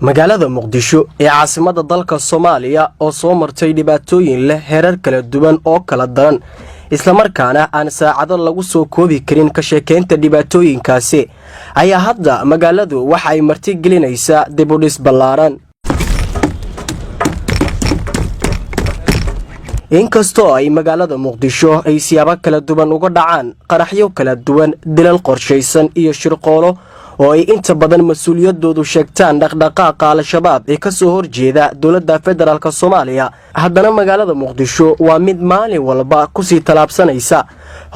magaalada Muqdisho ee caasimadda dalka Soomaaliya oo soo martay dhibaatooyin leh heerar kala duwan oo kala daran isla markaana aan saacado lagu soo koobi karin ka sheekeynta dhibaatooyinkaasi ayaa hadda magaaladu waxa ay marti gelinaysaa dib u dhis ballaaran inkastoo ay magaalada Muqdisho ay siyaabo kala duwan uga dhacaan qaraxyo kala duwan dilal qorshaysan iyo shirqoolo oo ay inta badan mas'uuliyadoodu sheegtaan dhaqdhaqaaqa al-shabaab ee ka soo horjeeda dawladda federaalka Soomaaliya haddana magaalada Muqdisho waa mid maalin walba ku sii talaabsanaysa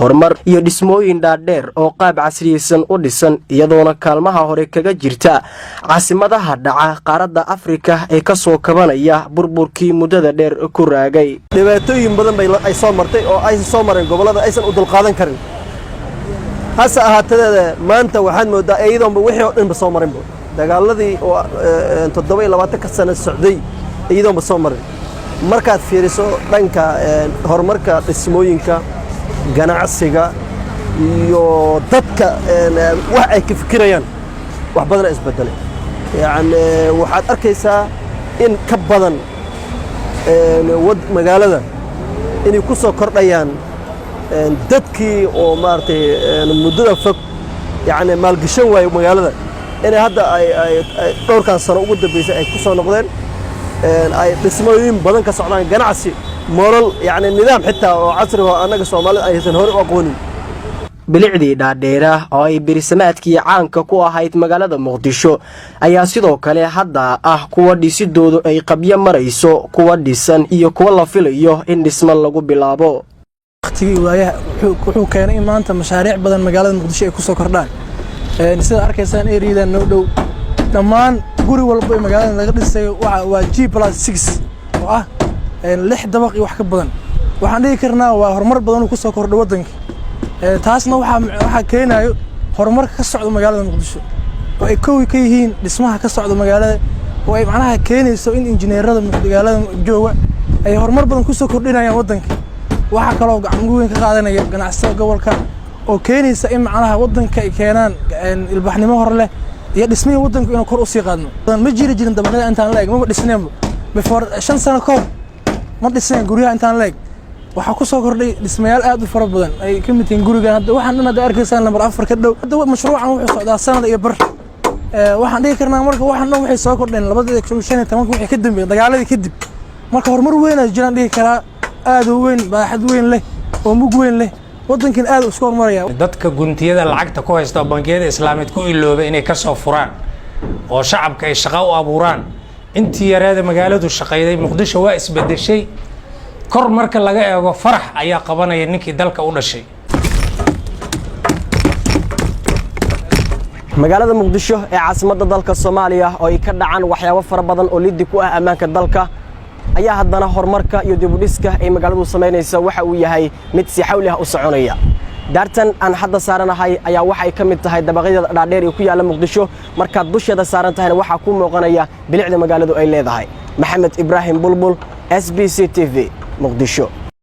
horumar iyo dhismooyin dhaadheer oo qaab casriyeysan u dhisan iyadoona kaalmaha hore kaga jirta caasimadaha dhaca qaaradda Afrika ee ka soo kabanaya burburkii muddada dheer ku raagay dhibaatooyin badan ay soo martay oo ay soo mareen gobolada aysan u dulqaadan karin hasa ahaatee maanta waxaan moodaa iyadoo wixii oo dhan soo marin dagaaladii oo 27 sano socday iyadoo soo marin markaad fiiriso dhanka horumarka dhismooyinka ganacsiga iyo dadka wax ay ka fikirayaan wax badan isbedelay yani waxaad arkaysaa in ka badan magaalada inay ku soo kordhayaan dadkii oo maartay muddada fog yani maalgashan way magaalada inay hadda ay dhowrkan sano ugu dambeysay ay ku soo noqdeen ay dhismooyin badan ka socdaan ganacsi moral yani nidaam xitaa oo casri ah anaga Soomaaliyeed aysan hore u aqoonin bilicdii dhaadheera oo ay birisamaadkii caanka ku ahayd magaalada Muqdisho ayaa sidoo kale hadda kuwa dhisidoodu ay qabyo marayso kuwa dhisan iyo kuwa la filayo in dhismo lagu bilaabo wuxuu keenay maanta mashaariic badan magaalada Muqdisho ay ku soo kordhaan sida arkaysaan ereyadan noo dhow dhammaan guri walba ee magaalada laga dhisay waa G+6 oo ah 6 dabaq iyo wax ka badan waxaan dhigi karnaa waa horumar badan oo ku soo kordhay wadanka taasna waxa keenayo horumarka ka socda magaalada Muqdisho oo ay koow ka yihiin dhismaha ka socda magaalada oo ay macnaha keenayso in injineerada magaalada jooga ay horumar badan ku soo kordhinayaan wadanka waxa kale oo gacan weyn ka qaadanaya ganacsiga gobolka oo keenaysa in macnaha wadanka ay keenaan ilbaxnimo hor leh iyo dhismaha wadanka inuu kor u sii qaadno ma jirin dabaqada intaan la eeg ma dhisnayno before 5 sano ka hor ma dhisnay guriga intaan la eeg waxa ku soo kordhay dhismayaal aad u fara badan ay ka mid yihiin guriga hadda waxaan dhan arkaysan lambar 4 ka dhow hadda mashruucan wuxuu socdaa sanad iyo bar waxaan dhigi karnaa marka waxaan dhan waxay soo kordheen 2015 wixii ka dambeeyay dagaaladii kadib marka horumar weyn ay jiraan dhigi karaa aad u weyn baaxad weyn leh oo mug weyn leh wadankan aad u isku hormaraya dadka guntiyada lacagta ku haysta bangiyada islaamid ku iloobay inay ka soo furaan oo shacabka ay shaqo u abuuraan intii yareeda magaaladu shaqeeyay Muqdisho waa isbedeshay kor marka laga eego farax ayaa qabanaya ninkii dalka u dhashay magaalada Muqdisho ee caasimadda dalka Soomaaliya oo ay ka dhacaan waxyaabo fara badan oo liddi ku ah ammaanka dalka ayaa haddana horumarka iyo dib u dhiska ay magaaladu sameynayso waxa uu yahay mid si xawli ah u soconaya daartan aan hadda saaranahay ayaa waxa ay ka mid tahay dabaqyada dhaadheer ee ku yaala Muqdisho marka dusheeda saaran tahay waxa ku muuqanaya bilicda magaaladu ay leedahay Maxamed Ibrahim Bulbul SBC TV Muqdisho.